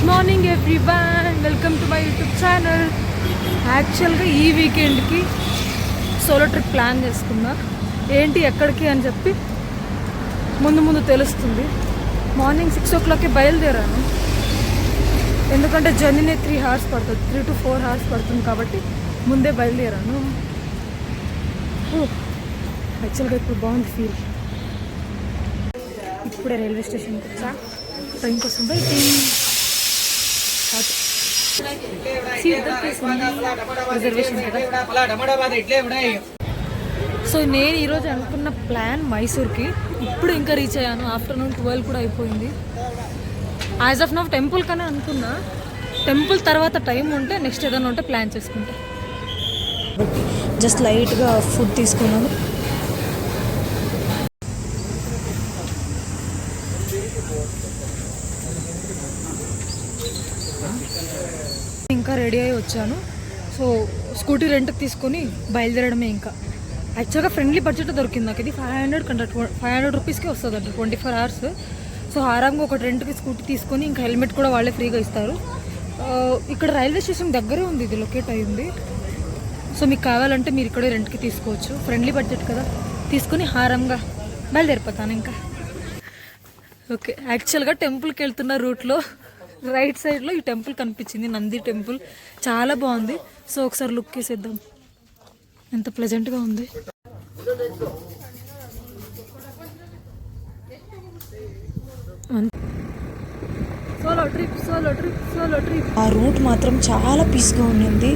Morning everyone, welcome to my YouTube channel. యాక్చువల్గా ఈ వీకెండ్కి solo trip plan చేసుకున్నా. ఏంటి ఎక్కడికి అని చెప్పి ముందు తెలుస్తుంది. మార్నింగ్ 6 o'clockకి బయలుదేరాను. ఎందుకంటే జర్నీనే 3 hours పడుతుంది, 3 to 4 hours పడుతుంది కాబట్టి ముందే బయలుదేరాను. యాక్చువల్గా ఇప్పుడు బాగుంది ఫీల్. ఇప్పుడే రైల్వే స్టేషన్కి వచ్చా, ట్రైన్ కోసం వెయిటింగ్. రిజర్వేషన్ కదా. సో నేను ఈరోజు అనుకున్న ప్లాన్ మైసూర్కి. ఇప్పుడు ఇంకా రీచ్ అయ్యాను. ఆఫ్టర్నూన్ 12 కూడా అయిపోయింది. యాజ్ ఆఫ్ నౌ టెంపుల్ కన్నా అనుకున్నా. టెంపుల్ తర్వాత టైం ఉంటే నెక్స్ట్ ఏదైనా ఉంటే ప్లాన్ చేసుకుంటా. జస్ట్ లైట్గా ఫుడ్ తీసుకున్నాను. ఇంకా రెడీ అయ్యి వచ్చాను. సో స్కూటీ రెంట్కి తీసుకొని బయలుదేరడమే. ఇంకా యాక్చువల్గా ఫ్రెండ్లీ బడ్జెట్ దొరికింది నాకు. ఇది 500 రూపీస్కి వస్తుంది అంట 24 hours. సో ఆరాంగా ఒక రెంట్కి స్కూటీ తీసుకొని ఇంకా హెల్మెట్ కూడా వాళ్ళే ఫ్రీగా ఇస్తారు. ఇక్కడ రైల్వే స్టేషన్ దగ్గరే ఉంది, ఇది లొకేట్ అయ్యింది. సో మీకు కావాలంటే మీరు ఇక్కడే రెంట్కి తీసుకోవచ్చు. ఫ్రెండ్లీ బడ్జెట్ కదా, తీసుకొని హారంగా బయలుదేరిపోతాను ఇంకా. ఓకే, యాక్చువల్గా టెంపుల్కి వెళ్తున్న రూట్లో రైట్ సైడ్లో ఈ టెంపుల్ కనిపించింది, నంది టెంపుల్. చాలా బాగుంది. సో ఒకసారి లుక్ వేసేద్దాం. ఎంత ప్లెజెంట్గా ఉంది. ఆ రూట్ మాత్రం చాలా పీస్గా ఉండింది.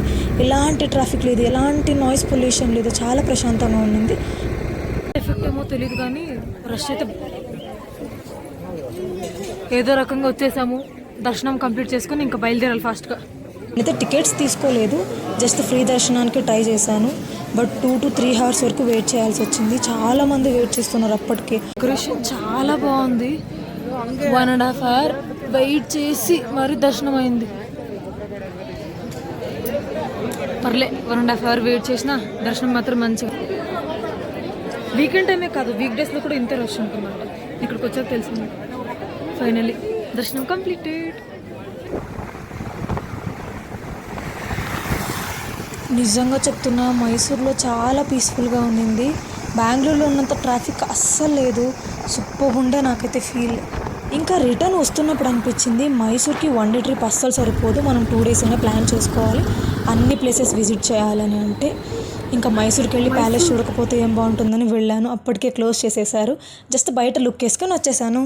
ఎలాంటి ట్రాఫిక్ లేదు, ఎలాంటి నాయిస్ పొల్యూషన్ లేదు, చాలా ప్రశాంతంగా ఉండింది. ఎఫెక్ట్ ఏమో తెలియదు కానీ రష్ అయితే ఏదో రకంగా వచ్చేసాము. దర్శనం కంప్లీట్ చేసుకొని ఇంకా బయలుదేరాలి ఫాస్ట్గా. అయితే టికెట్స్ తీసుకోలేదు, జస్ట్ ఫ్రీ దర్శనానికి ట్రై చేశాను. బట్ 2 to 3 hours వరకు వెయిట్ చేయాల్సి వచ్చింది. చాలా మంది వెయిట్ చేస్తున్నారు అప్పటికే. డెకరేషన్ చాలా బాగుంది. 1.5 hour వెయిట్ చేసి మరి దర్శనం అయింది. పర్లే, 1.5 hour వెయిట్ చేసిన దర్శనం మాత్రం మంచిగా. వీకెండ్ టైమే కాదు, వీక్ డేస్లో కూడా ఇంత రష్ ఉంటుందంట. ఇక్కడికి వచ్చాక తెలిసింది. ఫైనల్లీ దర్శనం కంప్లీటెడ్. నిజంగా చెప్తున్నా, మైసూర్లో చాలా పీస్ఫుల్గా ఉండింది. బెంగళూరులో ఉన్నంత ట్రాఫిక్ అస్సలు లేదు. సూపర్ ఉండే నాకైతే ఫీల్. ఇంకా రిటర్న్ వస్తున్నప్పుడు అనిపించింది మైసూర్కి 1 day ట్రిప్ అస్సలు సరిపోదు, మనం 2 days అయినా ప్లాన్ చేసుకోవాలి, అన్ని ప్లేసెస్ విజిట్ చేయాలని. అంటే ఇంకా మైసూర్కి వెళ్ళి ప్యాలెస్ చూడకపోతే ఏం బాగుంటుందని వెళ్ళాను. అప్పటికే క్లోజ్ చేసేసారు. జస్ట్ బయట లుక్ వేసుకొని వచ్చేసాను.